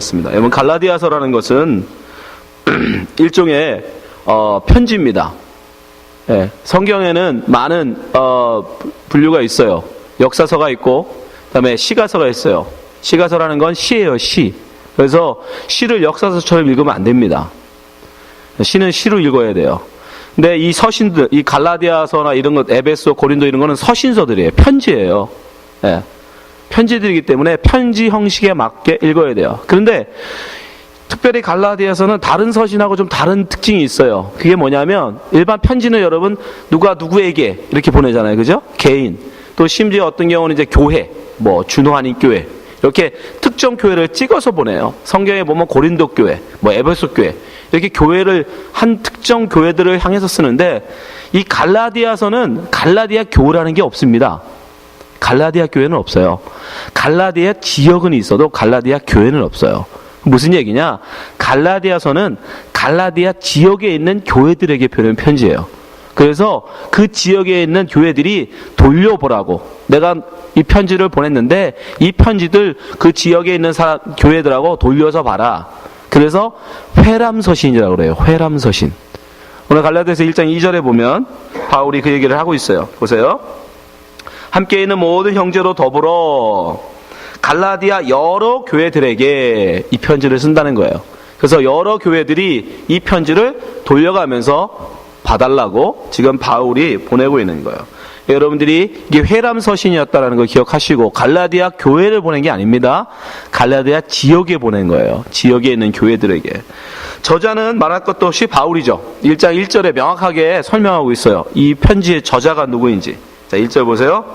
보겠습니다. 여러분, 갈라디아서라는 것은 일종의 편지입니다. 예, 성경에는 많은 분류가 있어요. 역사서가 있고 그다음에 시가서가 있어요. 시가서라는 건 시예요, 시. 그래서 시를 역사서처럼 읽으면 안 됩니다. 시는 시로 읽어야 돼요. 근데 이 서신들, 이 갈라디아서나 이런 것, 에베소, 고린도 이런 거는 서신서들이에요. 편지예요. 예, 편지들이기 때문에 편지 형식에 맞게 읽어야 돼요. 그런데 특별히 갈라디아서는 다른 서신하고 좀 다른 특징이 있어요. 그게 뭐냐면 일반 편지는 여러분 누가 누구에게 이렇게 보내잖아요. 그죠? 개인. 또 심지어 어떤 경우는 이제 교회, 뭐 준호한인 교회 이렇게 특정 교회를 찍어서 보내요. 성경에 보면 고린도 교회, 뭐 에베소 교회 이렇게 교회를 한 특정 교회들을 향해서 쓰는데 이 갈라디아서는 갈라디아 교회라는 게 없습니다. 갈라디아 교회는 없어요. 갈라디아 지역은 있어도 갈라디아 교회는 없어요. 무슨 얘기냐? 갈라디아서는 갈라디아 지역에 있는 교회들에게 보내는 편지예요. 그래서 그 지역에 있는 교회들이 돌려보라고, 내가 이 편지를 보냈는데 이 편지들 그 지역에 있는 교회들하고 돌려서 봐라. 그래서 회람서신이라고 그래요. 회람서신. 오늘 갈라디아서 1장 2절에 보면 바울이 그 얘기를 하고 있어요. 보세요. 함께 있는 모든 형제로 더불어 갈라디아 여러 교회들에게 이 편지를 쓴다는 거예요. 그래서 여러 교회들이 이 편지를 돌려가면서 봐달라고 지금 바울이 보내고 있는 거예요. 여러분들이 이게 회람서신이었다는 걸 기억하시고, 갈라디아 교회를 보낸 게 아닙니다. 갈라디아 지역에 보낸 거예요. 지역에 있는 교회들에게. 저자는 말할 것도 없이 바울이죠. 1장 1절에 명확하게 설명하고 있어요. 이 편지의 저자가 누구인지. 자, 1절 보세요.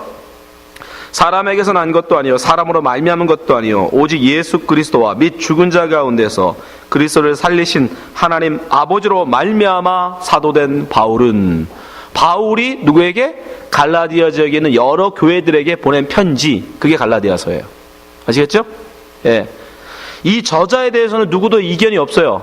사람에게서 난 것도 아니요 사람으로 말미암은 것도 아니요 오직 예수 그리스도와 및 죽은 자 가운데서 그리스도를 살리신 하나님 아버지로 말미암아 사도된 바울은, 바울이 누구에게? 갈라디아 지역에 있는 여러 교회들에게 보낸 편지, 그게 갈라디아서예요. 아시겠죠? 예. 이 저자에 대해서는 누구도 이견이 없어요.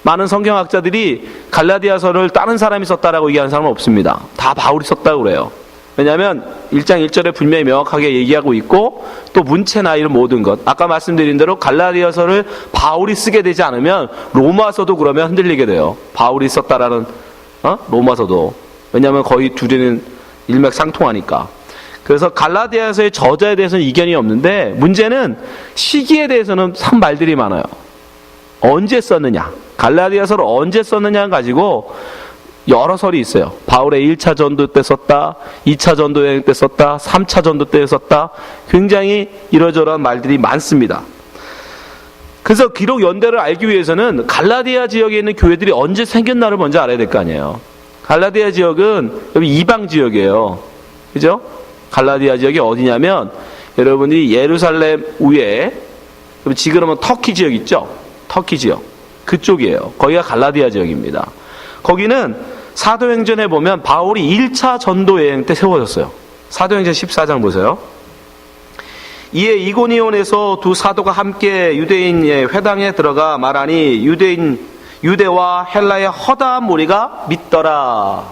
많은 성경학자들이 갈라디아서를 다른 사람이 썼다라고 얘기하는 사람은 없습니다. 다 바울이 썼다고 그래요. 왜냐하면 1장 1절에 분명히 명확하게 얘기하고 있고, 또 문체나 이런 모든 것, 아까 말씀드린 대로 갈라디아서를 바울이 쓰게 되지 않으면 로마서도 그러면 흔들리게 돼요. 바울이 썼다라는 로마서도. 왜냐하면 거의 둘이는 일맥상통하니까. 그래서 갈라디아서의 저자에 대해서는 이견이 없는데, 문제는 시기에 대해서는 참 말들이 많아요. 언제 썼느냐, 갈라디아서를 언제 썼느냐 가지고 여러 설이 있어요. 바울의 1차 전도 때 썼다, 2차 전도 여행 때 썼다, 3차 전도 때 썼다. 굉장히 이러저러한 말들이 많습니다. 그래서 기록 연대를 알기 위해서는 갈라디아 지역에 있는 교회들이 언제 생겼나를 먼저 알아야 될 거 아니에요. 갈라디아 지역은 여기 이방 지역이에요. 그죠? 갈라디아 지역이 어디냐면, 여러분이 예루살렘 위에 지금 터키 지역 있죠? 터키 지역. 그쪽이에요. 거기가 갈라디아 지역입니다. 거기는 사도행전에 보면 바울이 1차 전도 여행 때 세워졌어요. 사도행전 14장 보세요. 이에 이고니온에서 두 사도가 함께 유대인의 회당에 들어가 말하니 유대와 헬라의 허다한 무리가 믿더라.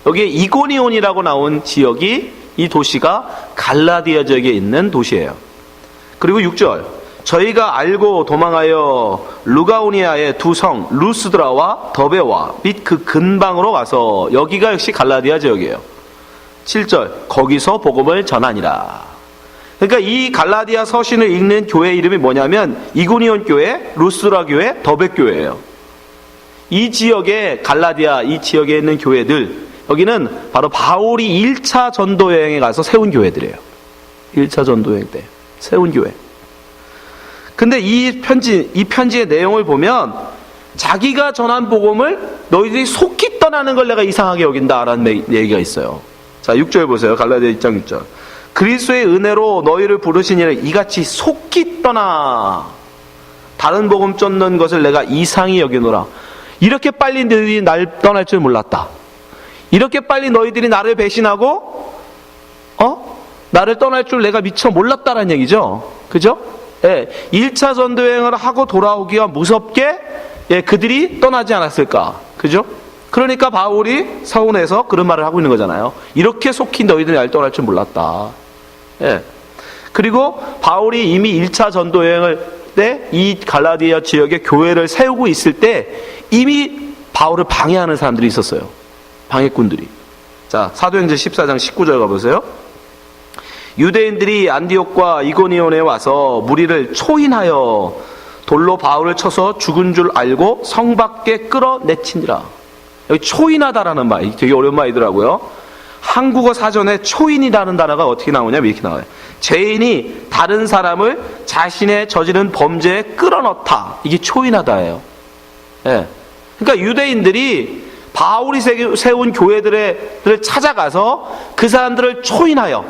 여기에 이고니온이라고 나온 지역이, 이 도시가 갈라디아 지역에 있는 도시예요. 그리고 6절, 저희가 알고 도망하여 루가오니아의 두 성 루스드라와 더베와 및 그 근방으로 가서, 여기가 역시 갈라디아 지역이에요. 7절, 거기서 복음을 전하니라. 그러니까 이 갈라디아 서신을 읽는 교회 이름이 뭐냐면 이고니온 교회, 루스드라 교회, 더베 교회예요. 이 지역에, 갈라디아 이 지역에 있는 교회들, 여기는 바로 바울이 1차 전도 여행에 가서 세운 교회들이에요. 1차 전도 여행 때 세운 교회. 근데 이 편지의 내용을 보면 자기가 전한 복음을 너희들이 속히 떠나는 걸 내가 이상하게 여긴다라는 얘기가 있어요. 자, 6절 보세요. 갈라디아 1장 6절. 그리스도의 은혜로 너희를 부르신 이를 이같이 속히 떠나 다른 복음 쫓는 것을 내가 이상히 여기노라. 이렇게 빨리 너희들이 날 떠날 줄 몰랐다. 이렇게 빨리 너희들이 나를 배신하고 나를 떠날 줄 내가 미처 몰랐다라는 얘기죠. 그죠? 예, 1차 전도여행을 하고 돌아오기가 무섭게 그들이 떠나지 않았을까. 그죠? 그러니까 바울이 서운해서 그런 말을 하고 있는 거잖아요. 이렇게 속히 너희들이 날 떠날 줄 몰랐다. 예. 그리고 바울이 이미 1차 전도여행을 때 이 갈라디아 지역에 교회를 세우고 있을 때 이미 바울을 방해하는 사람들이 있었어요. 방해꾼들이. 자, 사도행전 14장 19절 가보세요. 유대인들이 안디옥과 이고니온에 와서 무리를 초인하여 돌로 바울을 쳐서 죽은 줄 알고 성 밖에 끌어내치니라. 여기 초인하다라는 말, 되게 어려운 말이더라고요. 한국어 사전에 초인이라는 단어가 어떻게 나오냐면 이렇게 나와요. 죄인이 다른 사람을 자신의 저지른 범죄에 끌어넣다. 이게 초인하다예요. 예. 그러니까 유대인들이 바울이 세운 교회들을 찾아가서 그 사람들을 초인하여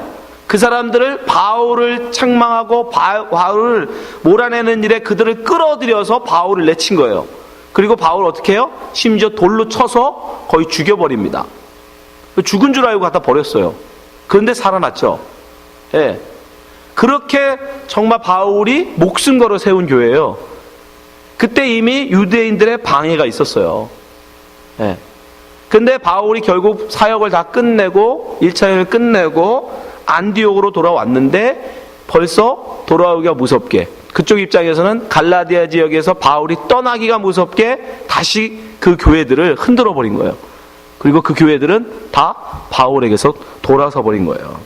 그 사람들을 바울을 책망하고 바울을 몰아내는 일에 그들을 끌어들여서 바울을 내친 거예요. 그리고 바울 어떻게 해요? 심지어 돌로 쳐서 거의 죽여버립니다. 죽은 줄 알고 갖다 버렸어요. 그런데 살아났죠. 예. 그렇게 정말 바울이 목숨 걸어 세운 교회예요. 그때 이미 유대인들의 방해가 있었어요. 예. 근데 바울이 결국 사역을 다 끝내고 1차 여행을 끝내고 안디옥으로 돌아왔는데 벌써 돌아오기가 무섭게, 그쪽 입장에서는 갈라디아 지역에서 바울이 떠나기가 무섭게 다시 그 교회들을 흔들어 버린 거예요. 그리고 그 교회들은 다 바울에게서 돌아서 버린 거예요.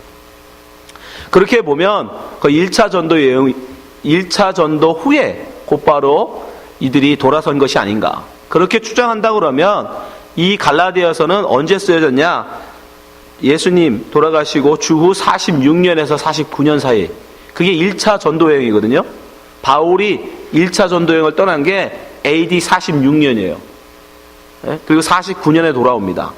그렇게 보면 그 1차 전도 여행, 1차 전도 후에 곧바로 이들이 돌아선 것이 아닌가. 그렇게 추정한다 그러면 이 갈라디아서는 언제 쓰여졌냐? 예수님 돌아가시고 주후 46년에서 49년 사이. 그게 1차 전도 여행이거든요. 바울이 1차 전도 여행을 떠난 게 AD 46년이에요. 그리고 49년에 돌아옵니다.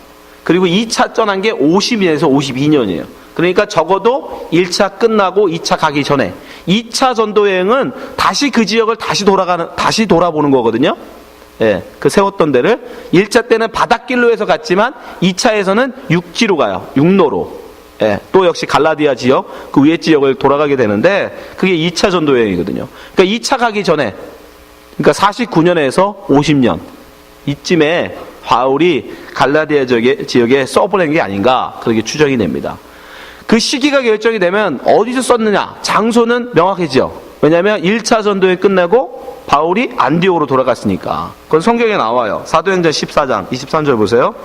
그리고 2차 떠난 게 50년에서 52년이에요. 그러니까 적어도 1차 끝나고 2차 가기 전에 2차 전도 여행은 다시 그 지역을 다시 돌아보는 거거든요. 예, 그 세웠던 데를 1차 때는 바닷길로 해서 갔지만 2차에서는 육지로 가요. 육로로. 예, 또 역시 갈라디아 지역, 그 위에 지역을 돌아가게 되는데 그게 2차 전도 여행이거든요. 그러니까 2차 가기 전에, 그러니까 49년에서 50년 이쯤에 바울이 갈라디아 지역에 써보낸 게 아닌가, 그렇게 추정이 됩니다. 그 시기가 결정이 되면 어디서 썼느냐, 장소는 명확해지죠. 왜냐하면 1차 전도에 끝내고 바울이 안디옥으로 돌아갔으니까. 그건 성경에 나와요. 사도행전 14장 23절 보세요.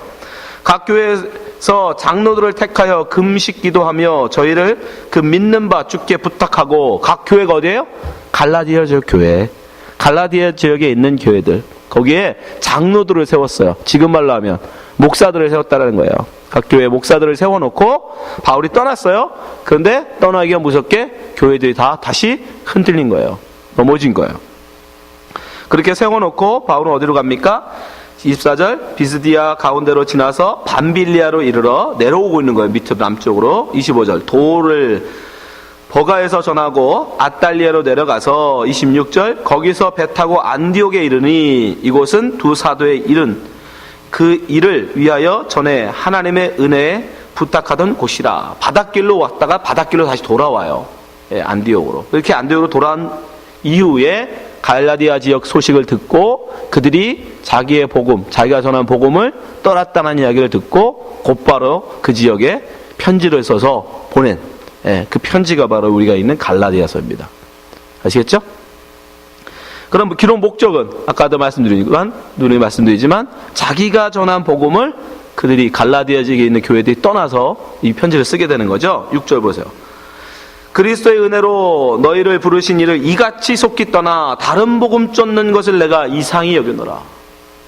각 교회에서 장로들을 택하여 금식 기도하며 저희를 그 믿는 바 주께 부탁하고, 각 교회가 어디예요? 갈라디아 지역 교회. 갈라디아 지역에 있는 교회들, 거기에 장로들을 세웠어요. 지금 말로 하면 목사들을 세웠다는 거예요. 각 교회 목사들을 세워놓고 바울이 떠났어요. 그런데 떠나기가 무섭게 교회들이 다 다시 흔들린 거예요. 넘어진 거예요. 그렇게 세워놓고 바울은 어디로 갑니까? 24절, 비스디아 가운데로 지나서 밤빌리아로 이르러 내려오고 있는 거예요. 밑으로 남쪽으로. 25절, 도를 버가에서 전하고 아달리아로 내려가서 26절, 거기서 배 타고 안디옥에 이르니 이곳은 두 사도의 이른 그 일을 위하여 전에 하나님의 은혜에 부탁하던 곳이라. 바닷길로 왔다가 바닷길로 다시 돌아와요. 예, 안디옥으로. 이렇게 안디옥으로 돌아온 이후에 갈라디아 지역 소식을 듣고 그들이 자기의 복음, 자기가 전한 복음을 떠났다는 이야기를 듣고 곧바로 그 지역에 편지를 써서 보낸, 그 편지가 바로 우리가 있는 갈라디아서입니다. 아시겠죠? 그럼 기록 목적은 아까도 말씀드리지만 자기가 전한 복음을 그들이 갈라디아 지역에 있는 교회들이 떠나서 이 편지를 쓰게 되는 거죠. 6절 보세요. 그리스도의 은혜로 너희를 부르신 이를 이같이 속히 떠나 다른 복음 쫓는 것을 내가 이상히 여겨노라.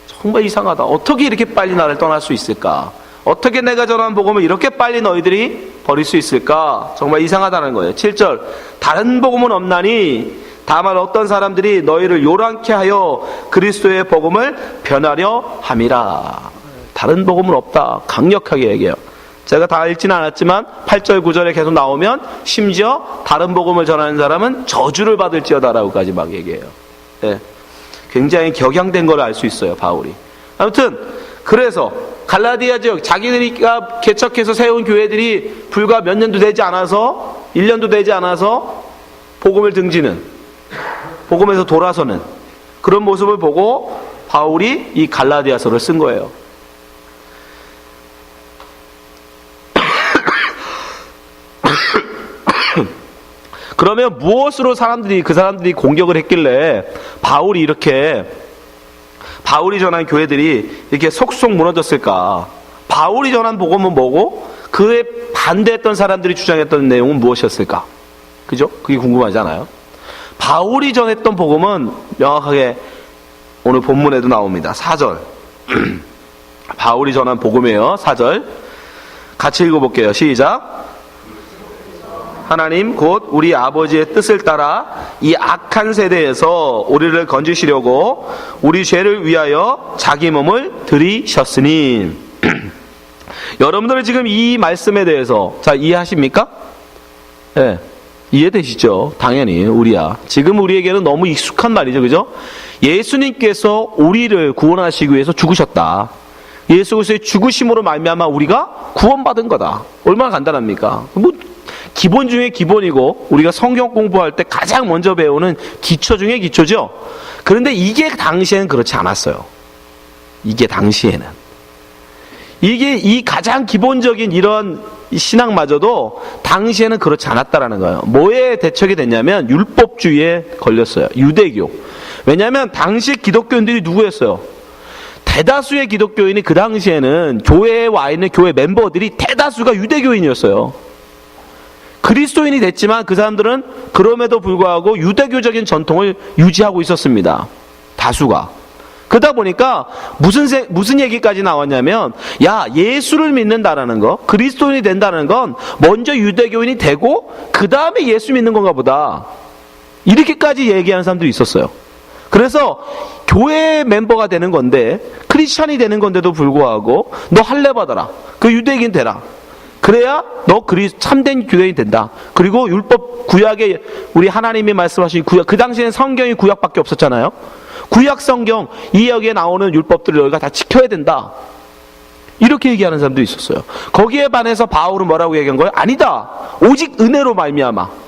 정말 이상하다. 어떻게 이렇게 빨리 나를 떠날 수 있을까? 어떻게 내가 전한 복음을 이렇게 빨리 너희들이 버릴 수 있을까? 정말 이상하다는 거예요. 7절, 다른 복음은 없나니 다만 어떤 사람들이 너희를 요란케 하여 그리스도의 복음을 변하려 함이라. 다른 복음은 없다. 강력하게 얘기해요. 제가 다 읽지는 않았지만 8절 9절에 계속 나오면 심지어 다른 복음을 전하는 사람은 저주를 받을지어다라고까지 막 얘기해요. 네. 굉장히 격양된 걸 알 수 있어요, 바울이. 아무튼 그래서 갈라디아 지역, 자기들이가 개척해서 세운 교회들이 불과 몇 년도 되지 않아서, 1년도 되지 않아서 복음을 등지는, 복음에서 돌아서는 그런 모습을 보고 바울이 이 갈라디아서를 쓴 거예요. 그러면 무엇으로 그 사람들이 공격을 했길래 바울이 전한 교회들이 이렇게 속속 무너졌을까? 바울이 전한 복음은 뭐고 그에 반대했던 사람들이 주장했던 내용은 무엇이었을까? 그죠? 그게 궁금하잖아요. 바울이 전했던 복음은 명확하게 오늘 본문에도 나옵니다. 4절. 바울이 전한 복음이에요. 4절. 같이 읽어볼게요. 시작. 하나님 곧 우리 아버지의 뜻을 따라 이 악한 세대에서 우리를 건지시려고 우리 죄를 위하여 자기 몸을 들이셨으니. 여러분들은 지금 이 말씀에 대해서 이해하십니까? 네, 이해되시죠? 당연히 우리야. 지금 우리에게는 너무 익숙한 말이죠. 그죠? 예수님께서 우리를 구원하시기 위해서 죽으셨다. 예수 그리스도의 죽으심으로 말미암아 우리가 구원받은 거다. 얼마나 간단합니까? 기본 중에 기본이고 우리가 성경 공부할 때 가장 먼저 배우는 기초 중에 기초죠. 그런데 이게 당시에는 그렇지 않았어요. 이게 당시에는. 이 가장 기본적인 이런 신앙마저도 당시에는 그렇지 않았다라는 거예요. 뭐에 대척이 됐냐면 율법주의에 걸렸어요. 유대교. 왜냐하면 당시 기독교인들이 누구였어요? 대다수의 기독교인이 그 당시에는 교회에 와 있는 교회 멤버들이 대다수가 유대교인이었어요. 그리스도인이 됐지만 그 사람들은 그럼에도 불구하고 유대교적인 전통을 유지하고 있었습니다. 다수가. 그러다 보니까 무슨 얘기까지 나왔냐면 예수를 믿는다라는 거, 그리스도인이 된다는 건 먼저 유대교인이 되고 그 다음에 예수 믿는 건가 보다. 이렇게까지 얘기하는 사람들이 있었어요. 그래서 교회 멤버가 되는 건데 크리스찬이 되는 건데도 불구하고 너 할례 받아라. 그 유대인 되라. 그래야 너 참된 유대인이 된다. 그리고 율법 구약에 우리 하나님이 말씀하신 구약, 그 당시에는 성경이 구약밖에 없었잖아요. 구약 성경 이 여기에 나오는 율법들을 너희가 다 지켜야 된다. 이렇게 얘기하는 사람도 있었어요. 거기에 반해서 바울은 뭐라고 얘기한 거예요? 아니다. 오직 은혜로 말미암아.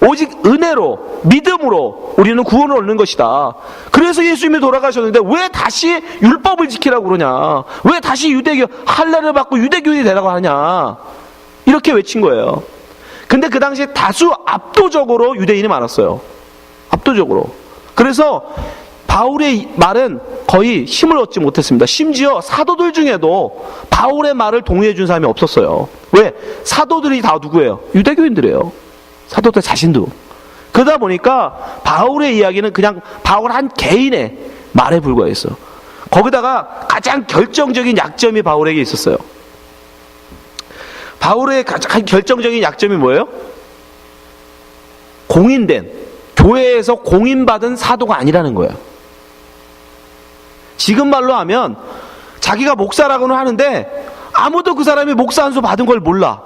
오직 은혜로 믿음으로 우리는 구원을 얻는 것이다. 그래서 예수님이 돌아가셨는데 왜 다시 율법을 지키라고 그러냐? 왜 다시 유대교 할례를 받고 유대교인이 되라고 하냐? 이렇게 외친 거예요. 근데 그 당시에 다수 압도적으로 유대인이 많았어요. 압도적으로. 그래서 바울의 말은 거의 힘을 얻지 못했습니다. 심지어 사도들 중에도 바울의 말을 동의해 준 사람이 없었어요. 왜? 사도들이 다 누구예요? 유대교인들이에요. 사도들 자신도. 그러다 보니까 바울의 이야기는 그냥 바울 한 개인의 말에 불과했어. 거기다가 가장 결정적인 약점이 바울에게 있었어요. 바울의 가장 결정적인 약점이 뭐예요? 공인된, 교회에서 공인받은 사도가 아니라는 거예요. 지금 말로 하면 자기가 목사라고는 하는데 아무도 그 사람이 목사 한 수 받은 걸 몰라.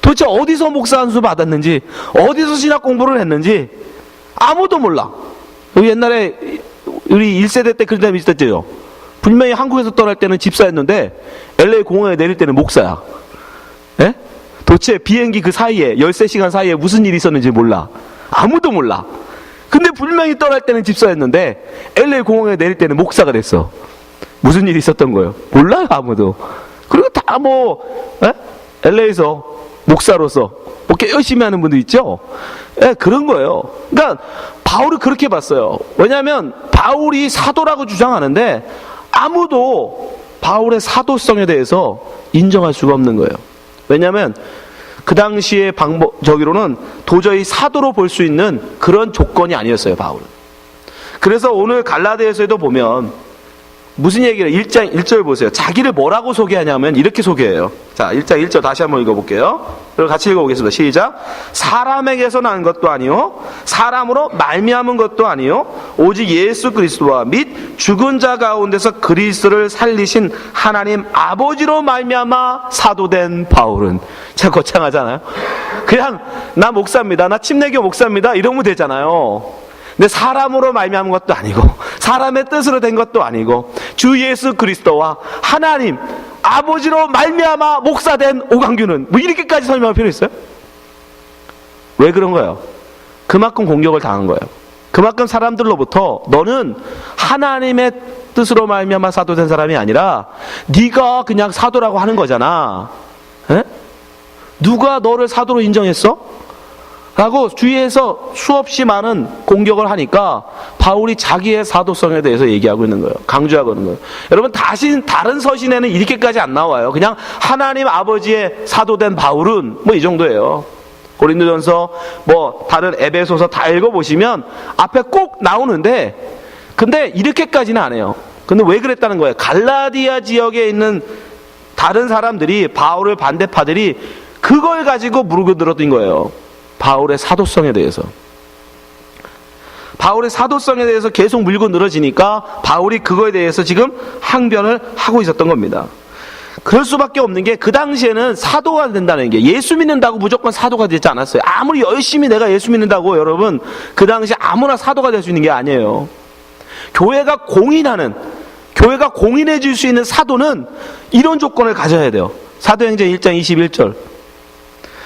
도대체 어디서 목사 한 수 받았는지, 어디서 신학 공부를 했는지 아무도 몰라. 옛날에 우리 1세대 때 그런 사람이 있었죠. 분명히 한국에서 떠날 때는 집사였는데 LA 공항에 내릴 때는 목사야. 예? 도대체 비행기 그 사이에 13시간 사이에 무슨 일이 있었는지 몰라. 아무도 몰라. 근데 분명히 떠날 때는 집사였는데 LA 공항에 내릴 때는 목사가 됐어. 무슨 일이 있었던 거예요? 몰라요, 아무도. 그리고 다 LA에서 목사로서 꽤 열심히 하는 분들 있죠? 예, 그런 거예요. 그러니까 바울이 그렇게 봤어요. 왜냐하면 바울이 사도라고 주장하는데 아무도 바울의 사도성에 대해서 인정할 수가 없는 거예요. 왜냐하면 그 당시의 저기로는 도저히 사도로 볼 수 있는 그런 조건이 아니었어요, 바울은. 그래서 오늘 갈라디아서에도 보면 무슨 얘기를 1장 1절 보세요. 자기를 뭐라고 소개하냐면 이렇게 소개해요. 자, 1장 1절 다시 한번 읽어볼게요. 그리고 같이 읽어보겠습니다. 시작. 사람에게서 난 것도 아니요 사람으로 말미암은 것도 아니요 오직 예수 그리스도와 및 죽은 자 가운데서 그리스도를 살리신 하나님 아버지로 말미암아 사도된 바울은. 참 거창하잖아요. 그냥 나 목사입니다, 나 침례교 목사입니다 이러면 되잖아요. 근데 사람으로 말미암은 것도 아니고 사람의 뜻으로 된 것도 아니고 주 예수 그리스도와 하나님 아버지로 말미암아 목사된 오광규는 뭐 이렇게까지 설명할 필요 있어요? 왜 그런 거예요? 그만큼 공격을 당한 거예요. 그만큼 사람들로부터 너는 하나님의 뜻으로 말미암아 사도된 사람이 아니라 네가 그냥 사도라고 하는 거잖아. 에? 누가 너를 사도로 인정했어? 라고 주위에서 수없이 많은 공격을 하니까 바울이 자기의 사도성에 대해서 얘기하고 있는 거예요. 강조하고 있는 거예요. 여러분, 다른 서신에는 이렇게까지 안 나와요. 그냥 하나님 아버지의 사도된 바울은 뭐 이 정도예요. 고린도전서, 다른 에베소서 다 읽어보시면 앞에 꼭 나오는데, 근데 이렇게까지는 안 해요. 근데 왜 그랬다는 거예요? 갈라디아 지역에 있는 다른 사람들이, 바울의 반대파들이 그걸 가지고 물고 늘어진 거예요. 바울의 사도성에 대해서. 바울의 사도성에 대해서 계속 물고 늘어지니까 바울이 그거에 대해서 지금 항변을 하고 있었던 겁니다. 그럴 수밖에 없는 게, 그 당시에는 사도가 된다는 게, 예수 믿는다고 무조건 사도가 되지 않았어요. 아무리 열심히 내가 예수 믿는다고, 여러분, 그 당시 아무나 사도가 될 수 있는 게 아니에요. 교회가 공인해 줄 수 있는 사도는 이런 조건을 가져야 돼요. 사도행전 1장 21절.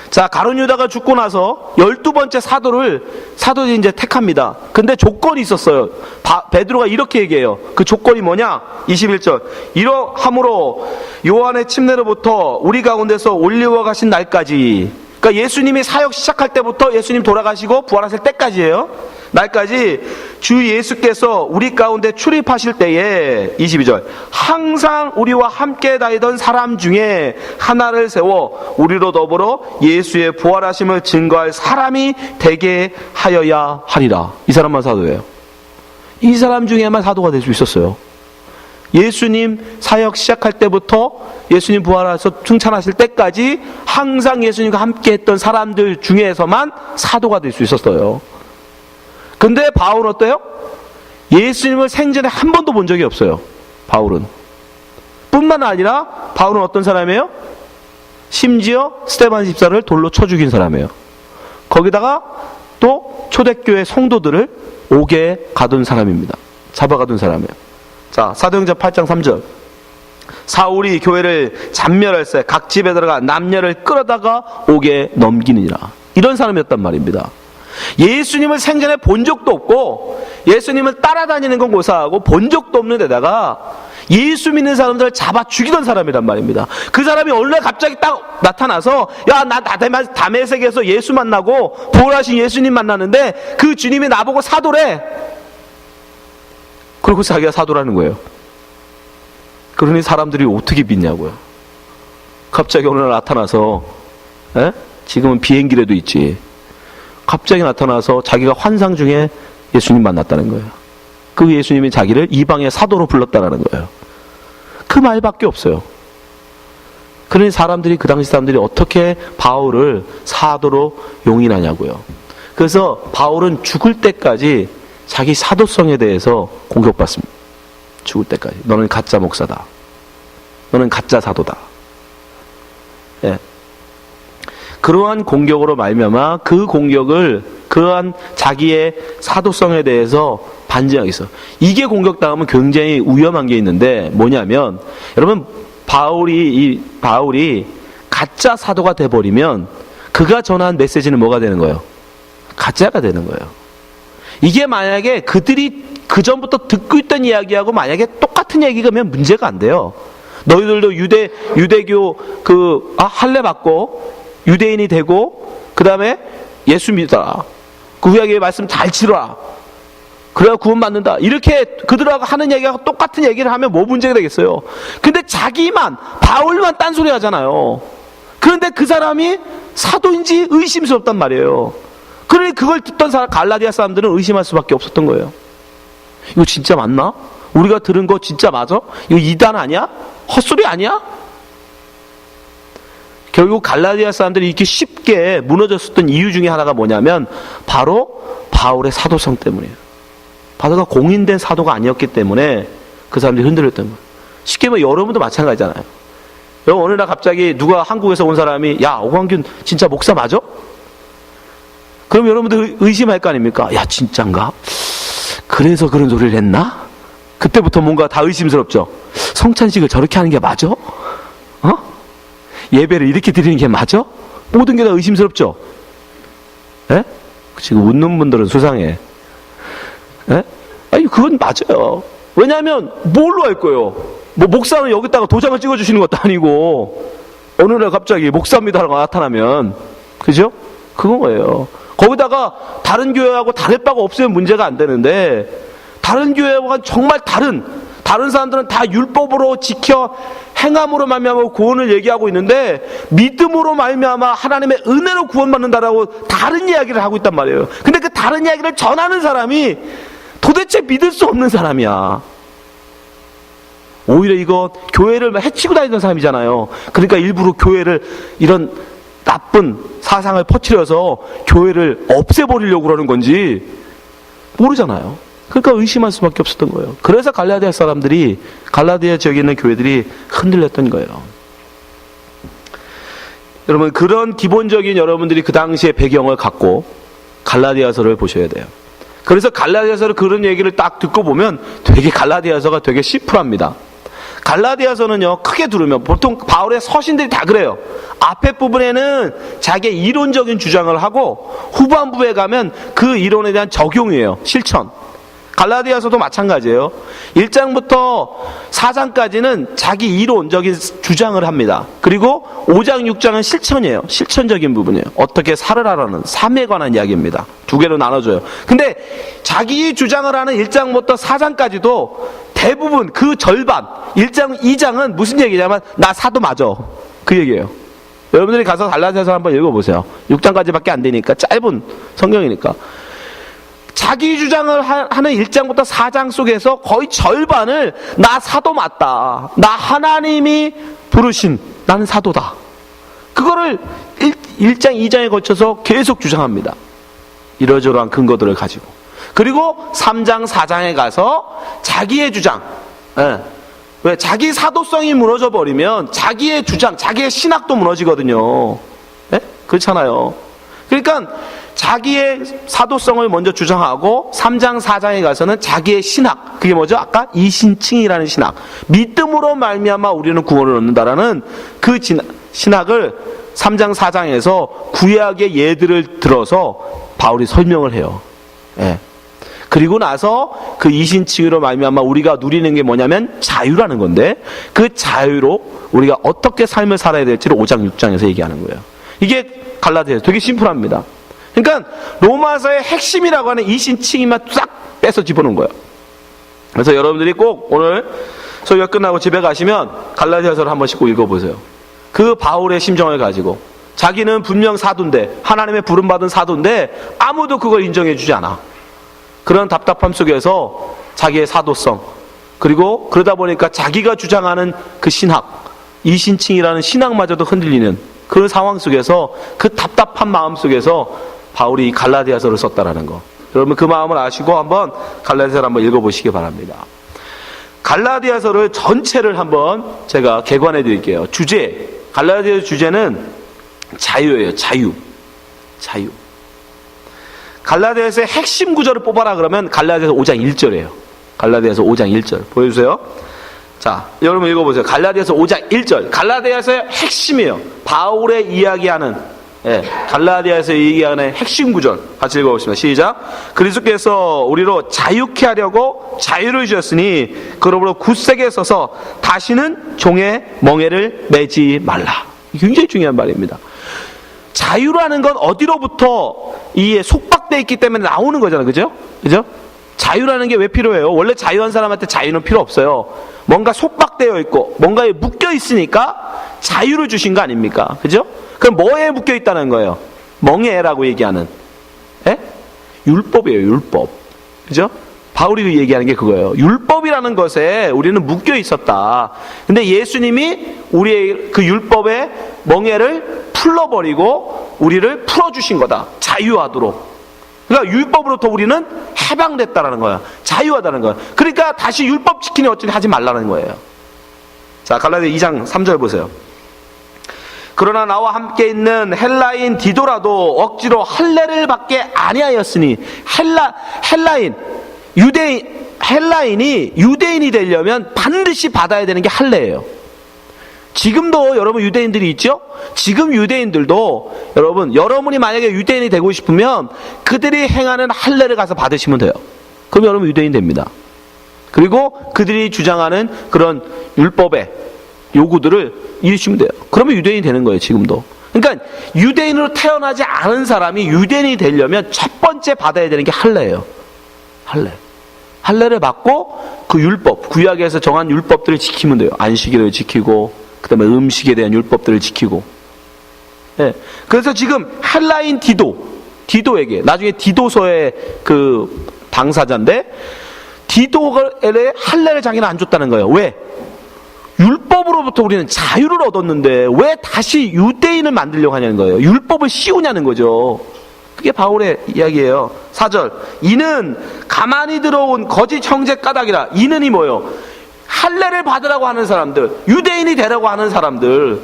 자, 가룟 유다가 죽고 나서 12번째 사도를 이제 택합니다. 근데 조건이 있었어요. 베드로가 이렇게 얘기해요. 그 조건이 뭐냐? 21절. 이러함으로 요한의 침례로부터 우리 가운데서 올리워 가신 날까지, 그러니까 예수님이 사역 시작할 때부터 예수님 돌아가시고 부활하실 때까지예요. 날까지 주 예수께서 우리 가운데 출입하실 때에, 22절, 항상 우리와 함께 다니던 사람 중에 하나를 세워 우리로 더불어 예수의 부활하심을 증거할 사람이 되게 하여야 하리라. 이 사람만 사도예요. 이 사람 중에만 사도가 될 수 있었어요. 예수님 사역 시작할 때부터 예수님 부활해서 승천하실 때까지 항상 예수님과 함께 했던 사람들 중에서만 사도가 될 수 있었어요. 근데 바울은 어때요? 예수님을 생전에 한 번도 본 적이 없어요. 바울은. 뿐만 아니라 바울은 어떤 사람이에요? 심지어 스데반 집사를 돌로 쳐 죽인 사람이에요. 거기다가 또 초대교회 성도들을 옥에 가둔 사람입니다. 잡아가둔 사람이에요. 자, 사도행전 8장 3절. 사울이 교회를 잔멸할세 각 집에 들어가 남녀를 끌어다가 옥에 넘기느니라. 이런 사람이었단 말입니다. 예수님을 생전에 본 적도 없고 예수님을 따라다니는 건 고사하고 본 적도 없는 데다가 예수 믿는 사람들을 잡아 죽이던 사람이란 말입니다. 그 사람이 어느 날 갑자기 딱 나타나서, 야, 나 다메섹에서 예수 만나고 부활하신 예수님 만나는데 그 주님이 나보고 사도래. 그리고 자기가 사도라는 거예요. 그러니 사람들이 어떻게 믿냐고요. 갑자기 어느 날 나타나서, 지금은 비행기라도 있지, 갑자기 나타나서 자기가 환상 중에 예수님 만났다는 거예요. 그 예수님이 자기를 이방의 사도로 불렀다는 거예요. 그 말밖에 없어요. 그러니 그 당시 사람들이 어떻게 바울을 사도로 용인하냐고요. 그래서 바울은 죽을 때까지 자기 사도성에 대해서 공격받습니다. 죽을 때까지. 너는 가짜 목사다. 너는 가짜 사도다. 예. 그러한 공격으로 말미암아 그러한 자기의 사도성에 대해서 반증하고 있어. 이게 공격당하면 굉장히 위험한 게 있는데, 뭐냐면, 여러분, 바울이 가짜 사도가 돼버리면 그가 전한 메시지는 뭐가 되는 거예요? 가짜가 되는 거예요. 이게 만약에 그들이 그전부터 듣고 있던 이야기하고 만약에 똑같은 얘기가면 문제가 안 돼요. 너희들도 유대교 할례 받고 유대인이 되고 그 다음에 예수 믿어라. 그 구약의 말씀 잘 치러라. 그래야 구원받는다. 이렇게 그들하고 하는 얘기가 똑같은 얘기를 하면 뭐 문제가 되겠어요. 근데 바울만 딴소리 하잖아요. 그런데 그 사람이 사도인지 의심스럽단 말이에요. 그러니 그걸 듣던 갈라디아 사람들은 의심할 수밖에 없었던 거예요. 이거 진짜 맞나? 우리가 들은 거 진짜 맞아? 이거 이단 아니야? 헛소리 아니야? 결국 갈라디아 사람들이 이렇게 쉽게 무너졌었던 이유 중에 하나가 뭐냐면 바로 바울의 사도성 때문이에요. 바울가 공인된 사도가 아니었기 때문에 그 사람들이 흔들렸던 거예요. 쉽게 말하면 여러분도 마찬가지잖아요. 여러분, 어느 날 갑자기 누가 한국에서 온 사람이, 야, 오광균 진짜 목사 맞아? 그럼 여러분들 의심할 거 아닙니까? 야, 진짠가? 그래서 그런 소리를 했나? 그때부터 뭔가 다 의심스럽죠. 성찬식을 저렇게 하는 게 맞아? 예배를 이렇게 드리는 게 맞아? 모든 게 다 의심스럽죠. 예? 지금 웃는 분들은 수상해. 예? 아니, 그건 맞아요. 왜냐하면 뭘로 할 거예요? 목사는 여기다가 도장을 찍어주시는 것도 아니고 어느 날 갑자기 목사입니다 하고 나타나면, 그죠? 그건 거예요. 거기다가 다른 교회하고 다를 바가 없으면 문제가 안 되는데, 다른 교회와 정말 다른 사람들은 다 율법으로 지켜 행함으로 말미암아 구원을 얘기하고 있는데, 믿음으로 말미암아 하나님의 은혜로 구원받는다라고 다른 이야기를 하고 있단 말이에요. 근데 그 다른 이야기를 전하는 사람이 도대체 믿을 수 없는 사람이야. 오히려 이거 교회를 해치고 다니는 사람이잖아요. 그러니까 일부러 교회를 이런 나쁜 사상을 퍼뜨려서 교회를 없애버리려고 그러는 건지 모르잖아요. 그러니까 의심할 수밖에 없었던 거예요. 그래서 갈라디아 사람들이, 갈라디아 지역에 있는 교회들이 흔들렸던 거예요. 여러분, 그런 기본적인 여러분들이 그 당시의 배경을 갖고 갈라디아서를 보셔야 돼요. 그래서 갈라디아서를 그런 얘기를 딱 듣고 보면 되게 갈라디아서가 되게 심플합니다. 갈라디아서는요, 크게 들으면 보통 바울의 서신들이 다 그래요. 앞에 부분에는 자기의 이론적인 주장을 하고 후반부에 가면 그 이론에 대한 적용이에요. 실천. 갈라디아서도 마찬가지예요. 1장부터 4장까지는 자기 이론적인 주장을 합니다. 그리고 5장, 6장은 실천이에요. 실천적인 부분이에요. 어떻게 살으라라는 삶에 관한 이야기입니다. 두 개로 나눠줘요. 근데 자기 주장을 하는 1장부터 4장까지도 대부분 그 절반, 1장, 2장은 무슨 얘기냐면 나 사도 맞아. 그 얘기예요. 여러분들이 가서 갈라디아서 한번 읽어보세요. 6장까지밖에 안 되니까, 짧은 성경이니까. 자기 주장을 하는 1장부터 4장 속에서 거의 절반을 나 사도 맞다. 나 하나님이 부르신 나는 사도다. 그거를 1장, 2장에 거쳐서 계속 주장합니다. 이러저러한 근거들을 가지고. 그리고 3장, 4장에 가서 자기의 주장. 왜? 자기 사도성이 무너져 버리면 자기의 주장, 자기의 신학도 무너지거든요. 네? 그렇잖아요. 그러니까 자기의 사도성을 먼저 주장하고 3장, 4장에 가서는 자기의 신학, 그게 뭐죠? 아까 이신칭이라는 신학, 믿음으로 말미암아 우리는 구원을 얻는다라는 그 신학을 3장, 4장에서 구약의 예들을 들어서 바울이 설명을 해요. 예. 그리고 나서 그 이신칭으로 말미암아 우리가 누리는 게 뭐냐면 자유라는 건데, 그 자유로 우리가 어떻게 삶을 살아야 될지를 5장, 6장에서 얘기하는 거예요. 이게 갈라디아서 되게 심플합니다. 그러니까 로마서의 핵심이라고 하는 이신칭이만 싹 빼서 집어넣은 거예요. 그래서 여러분들이 꼭 오늘 설교 끝나고 집에 가시면 갈라디아서를 한 번씩 꼭 읽어보세요. 그 바울의 심정을 가지고, 자기는 분명 사도인데, 하나님의 부름받은 사도인데 아무도 그걸 인정해 주지 않아. 그런 답답함 속에서 자기의 사도성, 그리고 그러다 보니까 자기가 주장하는 그 신학, 이신칭이라는 신학마저도 흔들리는 그 상황 속에서, 그 답답한 마음 속에서 바울이 갈라디아서를 썼다라는 거. 여러분 그 마음을 아시고 한번 갈라디아서를 한번 읽어보시기 바랍니다. 갈라디아서를 전체를 한번 제가 개관해 드릴게요. 갈라디아서 주제는 자유예요. 자유. 갈라디아서의 핵심 구절을 뽑아라 그러면 갈라디아서 5장 1절이에요. 갈라디아서 5장 1절 보여주세요. 자, 여러분 읽어보세요. 갈라디아서 5장 1절. 갈라디아서의 핵심이에요. 바울의 이야기하는, 갈라디아서 얘기하는 핵심 구절 같이 읽어보겠습니다. 시작. 그리스도께서 우리로 자유케 하려고 자유를 주셨으니 그러므로 굳세게 서서 다시는 종의 멍에를 매지 말라. 굉장히 중요한 말입니다. 자유라는 건 어디로부터 이 속박되어 있기 때문에 나오는 거잖아요. 그죠? 자유라는 게 왜 필요해요? 원래 자유한 사람한테 자유는 필요 없어요. 뭔가 속박되어 있고 뭔가에 묶여 있으니까 자유를 주신 거 아닙니까? 그죠? 그럼 뭐에 묶여 있다는 거예요? 멍에라고 얘기하는, 율법이에요. 율법. 그죠? 바울이 얘기하는 게 그거예요. 율법이라는 것에 우리는 묶여 있었다. 근데 예수님이 우리의 그 율법의 멍에를 풀어버리고 우리를 풀어주신 거다. 자유하도록. 그러니까 율법으로부터 우리는 해방됐다라는 거야. 자유하다는 거야. 그러니까 다시 율법 지키는 어찌 하지 말라는 거예요. 자, 갈라디아 2장 3절 보세요. 그러나 나와 함께 있는 헬라인 디도라도 억지로 할례를 받게 아니하였으니, 헬라인이 유대인이 되려면 반드시 받아야 되는 게 할례예요. 지금도 여러분 유대인들이 있죠? 지금 유대인들도 여러분이 만약에 유대인이 되고 싶으면 그들이 행하는 할례를 가서 받으시면 돼요. 그럼 여러분 유대인 됩니다. 그리고 그들이 주장하는 그런 율법의 요구들을 이루시면 돼요. 그러면 유대인이 되는 거예요. 지금도. 그러니까 유대인으로 태어나지 않은 사람이 유대인이 되려면 첫 번째 받아야 되는 게 할례예요. 할례를 받고 그 율법, 구약에서 정한 율법들을 지키면 돼요. 안식일을 지키고, 그 다음에 음식에 대한 율법들을 지키고. 네. 그래서 지금 헬라인 디도에게, 나중에 디도서의 그 당사자인데, 디도에 할례를 자기는 안 줬다는 거예요. 왜? 율법으로부터 우리는 자유를 얻었는데 왜 다시 유대인을 만들려고 하냐는 거예요. 율법을 씌우냐는 거죠. 그게 바울의 이야기예요. 4절. 이는 가만히 들어온 거짓 형제 까닭이라. 이는이 뭐예요? 할례를 받으라고 하는 사람들, 유대인이 되라고 하는 사람들,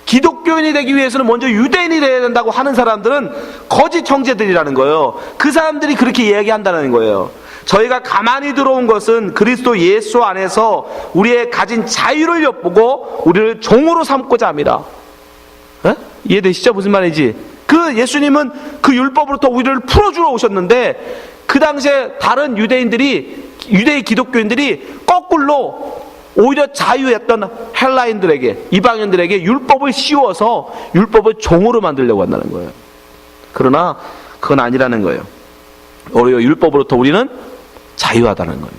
기독교인이 되기 위해서는 먼저 유대인이 되어야 된다고 하는 사람들은 거짓 형제들이라는 거예요. 그 사람들이 그렇게 이야기한다는 거예요. 저희가 가만히 들어온 것은 그리스도 예수 안에서 우리의 가진 자유를 엿보고 우리를 종으로 삼고자 합니다. 에? 이해되시죠? 무슨 말인지. 그 예수님은 그 율법으로부터 우리를 풀어주러 오셨는데 그 당시에 다른 유대인 기독교인들이 거꾸로 오히려 자유했던 헬라인들에게, 이방인들에게 율법을 씌워서 율법을 종으로 만들려고 한다는 거예요. 그러나 그건 아니라는 거예요. 오히려 율법으로부터 우리는 자유하다는 거예요.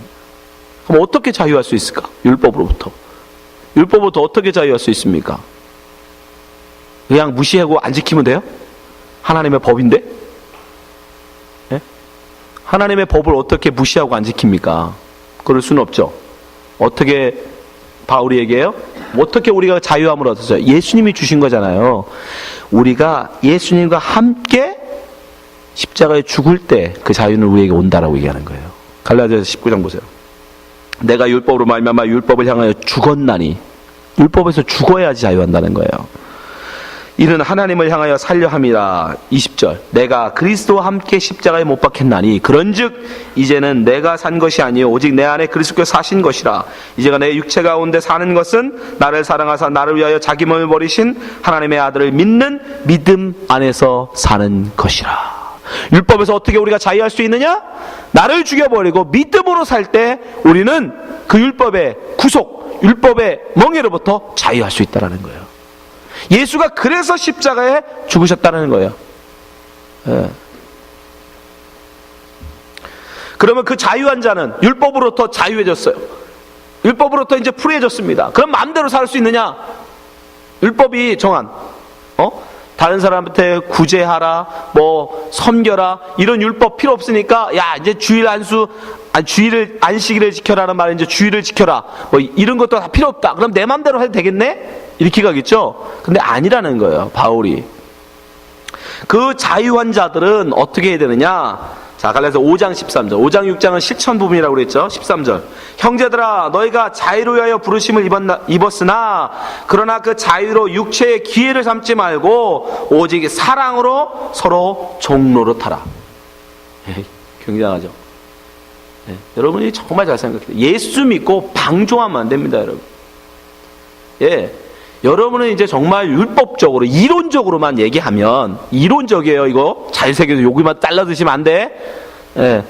그럼 어떻게 자유할 수 있을까? 율법으로부터 어떻게 자유할 수 있습니까? 그냥 무시하고 안 지키면 돼요? 하나님의 법인데? 네? 하나님의 법을 어떻게 무시하고 안 지킵니까? 그럴 수는 없죠. 어떻게 바울이 얘기해요? 어떻게 우리가 자유함을 얻었어요? 예수님이 주신 거잖아요. 우리가 예수님과 함께 십자가에 죽을 때 그 자유는 우리에게 온다라고 얘기하는 거예요. 갈라디아서 19장 보세요. 내가 율법으로 말미암아 율법을 향하여 죽었나니, 율법에서 죽어야지 자유한다는 거예요. 이는 하나님을 향하여 살려 함이라. 20절. 내가 그리스도와 함께 십자가에 못 박혔나니 그런즉 이제는 내가 산 것이 아니요 오직 내 안에 그리스도께서 사신 것이라. 이제가 내 육체 가운데 사는 것은 나를 사랑하사 나를 위하여 자기 몸을 버리신 하나님의 아들을 믿는 믿음 안에서 사는 것이라. 율법에서 어떻게 우리가 자유할 수 있느냐? 나를 죽여버리고 믿음으로 살 때 우리는 그 율법의 구속, 율법의 멍에로부터 자유할 수 있다는 거예요. 예수가 그래서 십자가에 죽으셨다는 거예요. 예. 그러면 그 자유한 자는 율법으로부터 자유해졌어요. 율법으로부터 이제 프리해졌습니다. 그럼 마음대로 살 수 있느냐? 율법이 정한, 다른 사람한테 구제하라, 섬겨라, 이런 율법 필요 없으니까, 야, 이제 안식일을 지켜라는 말은 이제 주의를 지켜라. 이런 것도 다 필요 없다. 그럼 내 마음대로 해도 되겠네? 이렇게 가겠죠? 근데 아니라는 거예요, 바울이. 그 자유한 자들은 어떻게 해야 되느냐? 자, 갈라디아서 5장 13절. 5장 6장은 실천 부분이라고 그랬죠? 13절. 형제들아, 너희가 자유로 위하여 부르심을 입었으나 그러나 그 자유로 육체의 기회를 삼지 말고 오직 사랑으로 서로 종로로 타라. 굉장하죠? 네, 여러분이 정말 잘 생각해요. 예수 믿고 방종하면 안 됩니다, 여러분. 예. 여러분은 이제 정말 율법적으로, 이론적으로만 얘기하면, 이론적이에요, 이거. 잘 새겨서 여기만 잘라 드시면 안 돼. 예.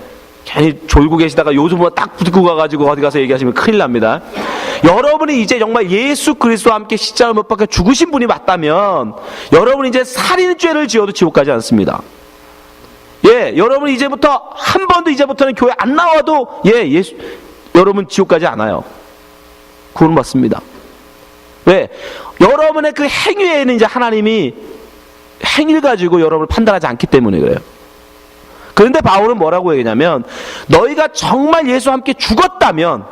괜히 졸고 계시다가 요즘 딱 붙고 가가지고 어디 가서 얘기하시면 큰일 납니다. 여러분이 이제 정말 예수 그리스도와 함께 십자가 못 박혀 죽으신 분이 맞다면, 여러분이 이제 살인죄를 지어도 지옥 가지 않습니다. 예, 여러분이 이제부터, 한 번도 이제부터는 교회 안 나와도, 여러분 지옥 가지 않아요. 구원 받습니다. 왜? 여러분의 그 행위에는 이제 하나님이 행위를 가지고 여러분을 판단하지 않기 때문에 그래요. 그런데 바울은 뭐라고 얘기냐면, 너희가 정말 예수와 함께 죽었다면,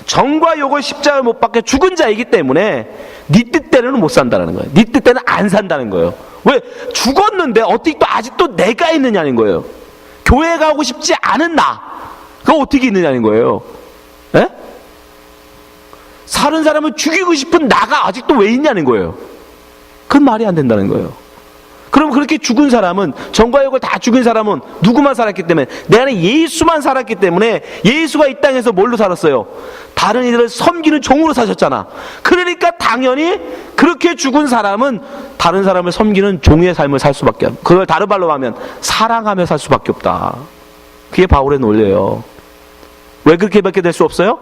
정과 욕을 십자가에 못 박혀 죽은 자이기 때문에 네 뜻대로는 못 산다는 거예요. 네 뜻대로는 안 산다는 거예요. 왜? 죽었는데 어떻게 또 아직도 내가 있느냐는 거예요. 교회 가고 싶지 않은 나, 그거 어떻게 있느냐는 거예요. 에? 사는 사람을 죽이고 싶은 나가 아직도 왜 있냐는 거예요. 그건 말이 안 된다는 거예요. 그럼 그렇게 죽은 사람은, 정과 욕을 다 죽인 사람은 누구만 살았기 때문에, 내 안에 예수만 살았기 때문에, 예수가 이 땅에서 뭘로 살았어요? 다른 이들을 섬기는 종으로 사셨잖아. 그러니까 당연히 그렇게 죽은 사람은 다른 사람을 섬기는 종의 삶을 살 수밖에 없다. 그걸 다른 말로 하면 사랑하며 살 수밖에 없다. 그게 바울의 논리예요. 왜 그렇게밖에 될 수 없어요?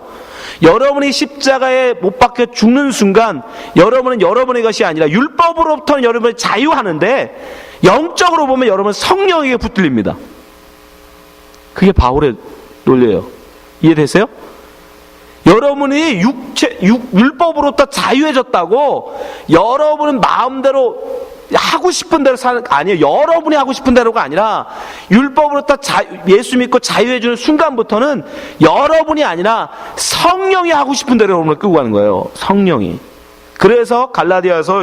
여러분이 십자가에 못 박혀 죽는 순간 여러분은 여러분의 것이 아니라 율법으로부터는 여러분을 자유하는데 영적으로 보면 여러분은 성령에게 붙들립니다. 그게 바울의 논리예요. 이해되세요? 여러분이 율법으로부터 자유해졌다고 여러분은 마음대로 하고 싶은 대로 사는 아니에요. 여러분이 하고 싶은 대로가 아니라 율법으로부터 예수 믿고 자유해지는 순간부터는 여러분이 아니라 성령이 하고 싶은 대로 여러분을 끌고 가는 거예요. 성령이. 그래서 갈라디아서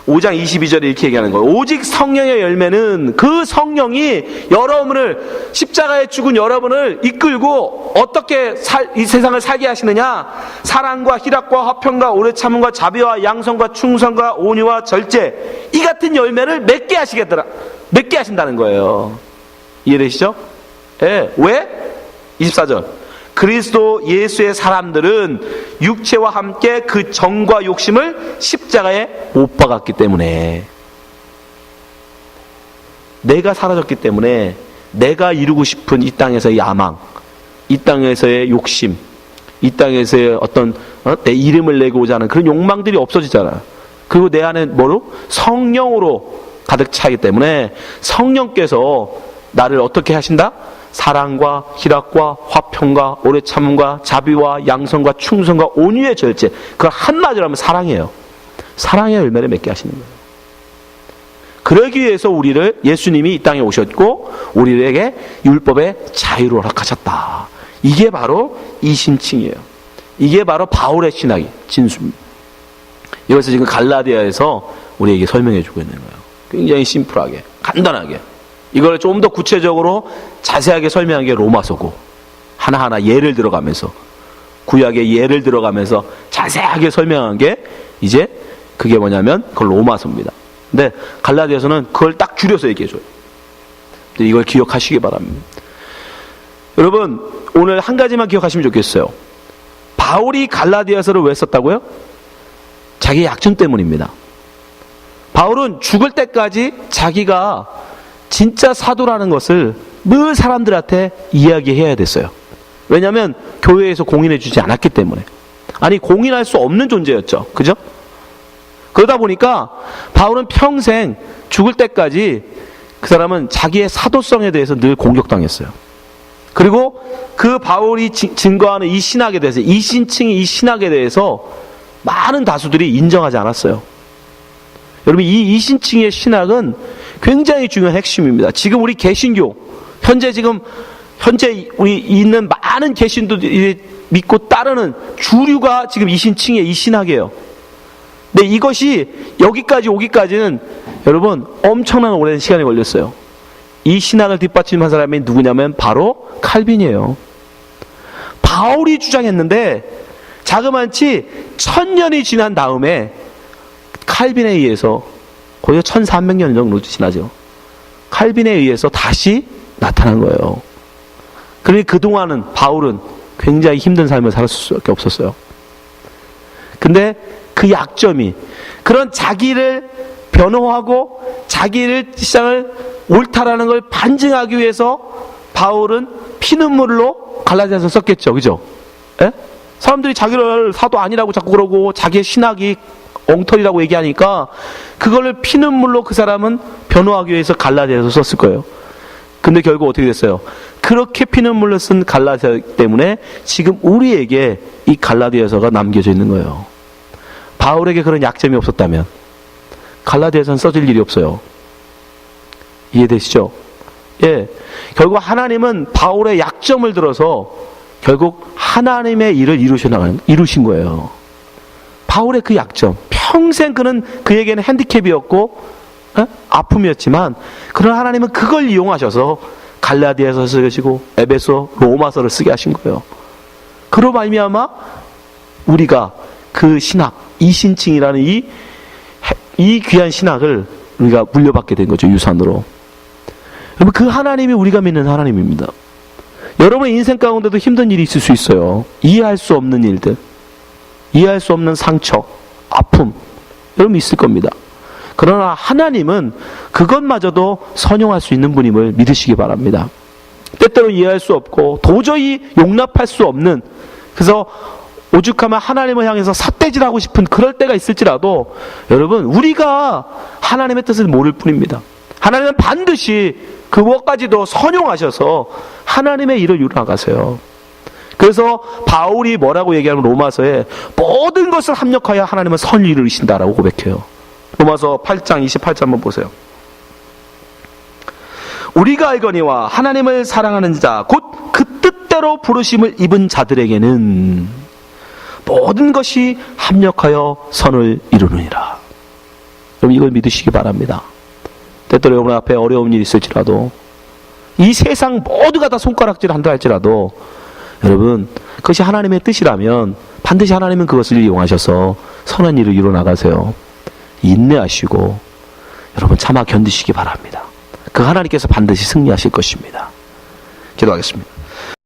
5장 22절에 이렇게 얘기하는 거예요. 오직 성령의 열매는 그 성령이 여러분을 십자가에 죽은 여러분을 이끌고 어떻게 이 세상을 살게 하시느냐. 사랑과 희락과 화평과 오래 참음과 자비와 양성과 충성과 온유와 절제 이 같은 열매를 맺게 하신다는 거예요. 이해되시죠? 예. 왜? 24절. 그리스도 예수의 사람들은 육체와 함께 그 정과 욕심을 십자가에 못 박았기 때문에, 내가 사라졌기 때문에 내가 이루고 싶은 이 땅에서의 야망, 이 땅에서의 욕심, 이 땅에서의 어떤 내 이름을 내고자 하는 그런 욕망들이 없어지잖아. 그리고 내 안에 뭐로? 성령으로 가득 차기 때문에 성령께서 나를 어떻게 하신다? 사랑과 희락과 화평과 오래 참음과 자비와 양성과 충성과 온유의 절제. 그걸 한마디로 하면 사랑이에요. 사랑의 열매를 맺게 하시는 거예요. 그러기 위해서 우리를 예수님이 이 땅에 오셨고 우리에게 율법의 자유를 허락하셨다. 이게 바로 이신칭이에요. 이게 바로 바울의 신학이 진수입니다. 이것을 지금 갈라디아에서 우리에게 설명해 주고 있는 거예요. 굉장히 심플하게, 간단하게. 이걸 좀 더 구체적으로 자세하게 설명한 게 로마서고, 하나하나 예를 들어가면서, 구약의 예를 들어가면서 자세하게 설명한 게 이제 그게 뭐냐면 그걸 로마서입니다. 근데 갈라디아서는 그걸 딱 줄여서 얘기해줘요. 이걸 기억하시기 바랍니다. 여러분, 오늘 한 가지만 기억하시면 좋겠어요. 바울이 갈라디아서를 왜 썼다고요? 자기의 약점 때문입니다. 바울은 죽을 때까지 자기가 진짜 사도라는 것을 늘 사람들한테 이야기해야 됐어요. 왜냐하면 교회에서 공인해 주지 않았기 때문에. 아니, 공인할 수 없는 존재였죠. 그죠? 그러다 보니까 바울은 평생 죽을 때까지 그 사람은 자기의 사도성에 대해서 늘 공격당했어요. 그리고 그 바울이 증거하는 이 신학에 대해서, 이신칭이 이 신학에 대해서 많은 다수들이 인정하지 않았어요. 여러분, 이 이신칭의 신학은 굉장히 중요한 핵심입니다. 지금 우리 개신교, 현재 우리 있는 많은 개신도들이 믿고 따르는 주류가 지금 이신칭의 이 신학이에요. 근데 이것이 여기까지 오기까지는 여러분 엄청난 오랜 시간이 걸렸어요. 이 신학을 뒷받침한 사람이 누구냐면 바로 칼빈이에요. 바울이 주장했는데 자그마치 1000년이 지난 다음에 칼빈에 의해서 거의 1300년 정도 지나죠. 칼빈에 의해서 다시 나타난 거예요. 그러니 그동안은 바울은 굉장히 힘든 삶을 살았을 수밖에 없었어요. 근데 그 약점이, 그런 자기를 변호하고 자기를 시장을 옳다라는 걸 반증하기 위해서 바울은 피눈물로 갈라디아서 썼겠죠. 그죠? 예? 사람들이 자기를 사도 아니라고 자꾸 그러고 자기의 신학이 엉터리라고 얘기하니까 그거를 피눈물로 그 사람은 변호하기 위해서 갈라디아서 썼을 거예요. 근데 결국 어떻게 됐어요? 그렇게 피눈물로 쓴 갈라디아 때문에 지금 우리에게 이 갈라디아서가 남겨져 있는 거예요. 바울에게 그런 약점이 없었다면 갈라디아서는 써질 일이 없어요. 이해되시죠? 예. 결국 하나님은 바울의 약점을 들어서 결국 하나님의 일을 이루신 거예요. 바울의 그 약점. 평생 그에게는 핸디캡이었고, 아픔이었지만, 그러나 하나님은 그걸 이용하셔서 갈라디아서 쓰시고, 에베소, 로마서를 쓰게 하신 거예요. 그로 말미암아 우리가 그 신학, 이신칭이라는 이 귀한 신학을 우리가 물려받게 된 거죠, 유산으로. 여러분, 그 하나님이 우리가 믿는 하나님입니다. 여러분의 인생 가운데도 힘든 일이 있을 수 있어요. 이해할 수 없는 일들, 이해할 수 없는 상처, 아픔, 여러분 있을 겁니다. 그러나 하나님은 그것마저도 선용할 수 있는 분임을 믿으시기 바랍니다. 때때로 이해할 수 없고 도저히 용납할 수 없는, 그래서 오죽하면 하나님을 향해서 삿대질하고 싶은 그럴 때가 있을지라도 여러분 우리가 하나님의 뜻을 모를 뿐입니다. 하나님은 반드시 그것까지도 선용하셔서 하나님의 일을 이루어나가세요. 그래서 바울이 뭐라고 얘기하면 로마서에 모든 것을 합력하여 하나님은 선을 이루신다라고 고백해요. 로마서 8장 28절 한번 보세요. 우리가 알거니와 하나님을 사랑하는 자 곧 그 뜻대로 부르심을 입은 자들에게는 모든 것이 합력하여 선을 이루느니라. 여러분 이걸 믿으시기 바랍니다. 때때로 여러분 앞에 어려운 일이 있을지라도 이 세상 모두가 다 손가락질 한다 할지라도 여러분 그것이 하나님의 뜻이라면 반드시 하나님은 그것을 이용하셔서 선한 일을 이루어나가세요. 인내하시고 여러분 참아 견디시기 바랍니다. 그 하나님께서 반드시 승리하실 것입니다. 기도하겠습니다.